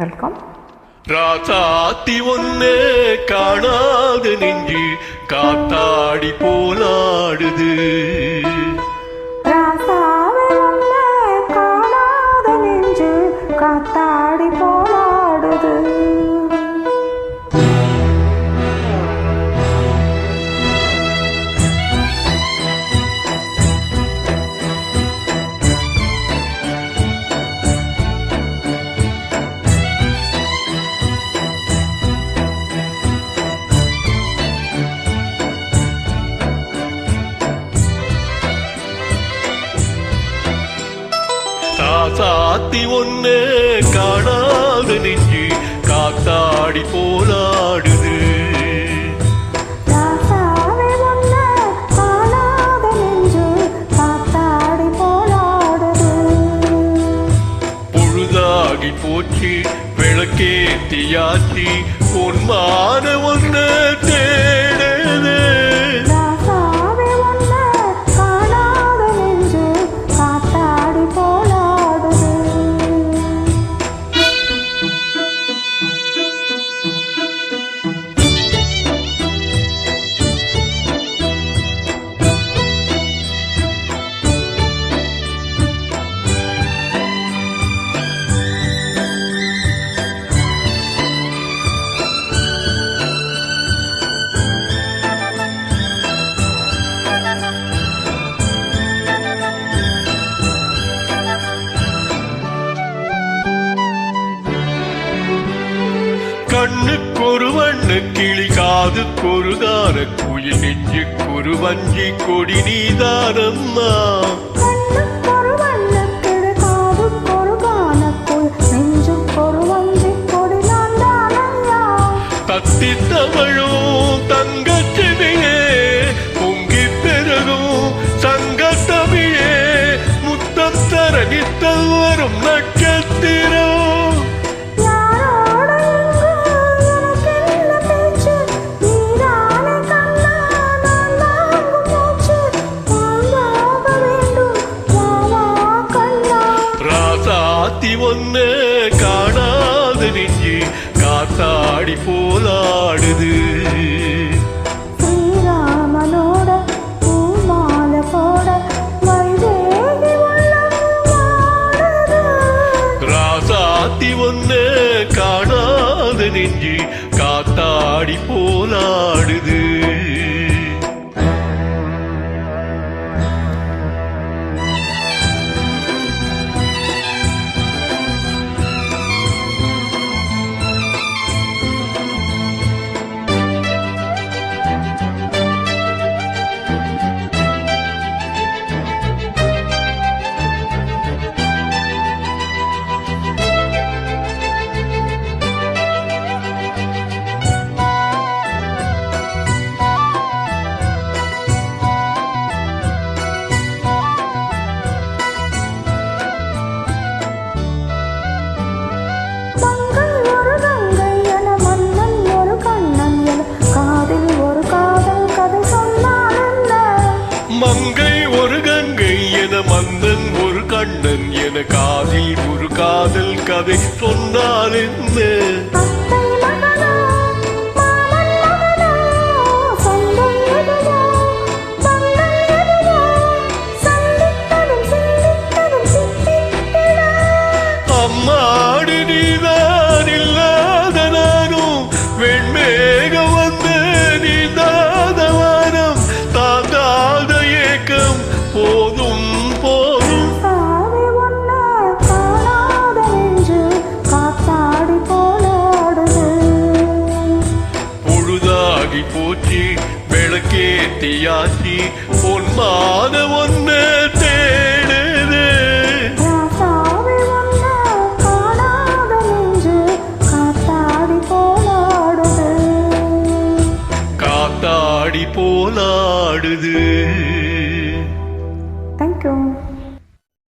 Welcome. ராசாத்தி ஒன்னே காணாத நெஞ்சு காத்தாடி போலாடுது. ராசாவே ஒன்னே காணாத நெஞ்சு காத்தாடி போலாடுது. ராசாத்தி ஒன்னே காணாத நெஞ்சு காத்தாடி போலாடுது. ராசாவே ஒன்னே காணாத நெஞ்சு காத்தாடி போலாடுது. பொழுதாகி போச்சு விளக்கேத்தியாச்சு பொன்மான ஒன்ன தேடுது. ராசாவே ஒன்னே காணாத நெஞ்சு காத்தாடி போலாடுது. கண்ணுக்கொரு வண்ண கிளி காதுக்கொரு கார குயில் நெஞ்சுக்கொரு வஞ்சி கொடி நீதானம்மா. கண்ணுக்கொரு வண்ணக்கிளி காதுக்கொரு கானக்குள் நெஞ்சுக்கொரு வஞ்சிக் கொடி நான் தானையா. தத்தி தவழும் தங்கச்சிவியே பொங்கி பெருகும் சங்கத்தமிழே முத்தம் தர நித்தல் வரும் நட்சத்திரம். யாரோட எங்கு எனக்கென்ன பேச்சு, நீதானே கண்ணா நான் வாங்கும் மூச்சு. வாழ்ந்தாக வேண்டும் வா வா கண்ணா. ராசாத்தி ஒன்ன காணாத நெஞ்சு காத்தாடி போலாடுது. ஸ்ரீராமனோட பூமாலை போட வைதேகி உள்ளம் வாடுது. ராசாத்தி ஒன்ன காணாத நெஞ்சு காத்தாடி போலாடுது. மங்கை ஒரு கங்கை என மன்னன் ஒரு கண்ணன் என காதில் ஒரு காதல் கதை சொன்னான் என்ன. மங்கை ஒரு கங்கை என மந்தன் ஒரு கண்ணன் என காதில் ஒரு காதல் கதை சொன்னால் என்ன. அத்தை மகனோ மாமன் மகனோ சொந்தம் எதுவோ பந்தம் எதுவோ சந்தித்ததும் சிந்தித்ததும் சித்தித்திட. அம்மாடி நீதான் இல்லாத நானும் வெண்மேகம் வந்து நீதாத வானம் தாங்காத ஏக்கம் போதும் போதும். ராசாவே ஒன்ன காணாத நெஞ்சு காத்தாடி போலாடுது. பொழுதாகி போச்சு விளக்கேத்தியாச்சு பொன்மான ஒன்ன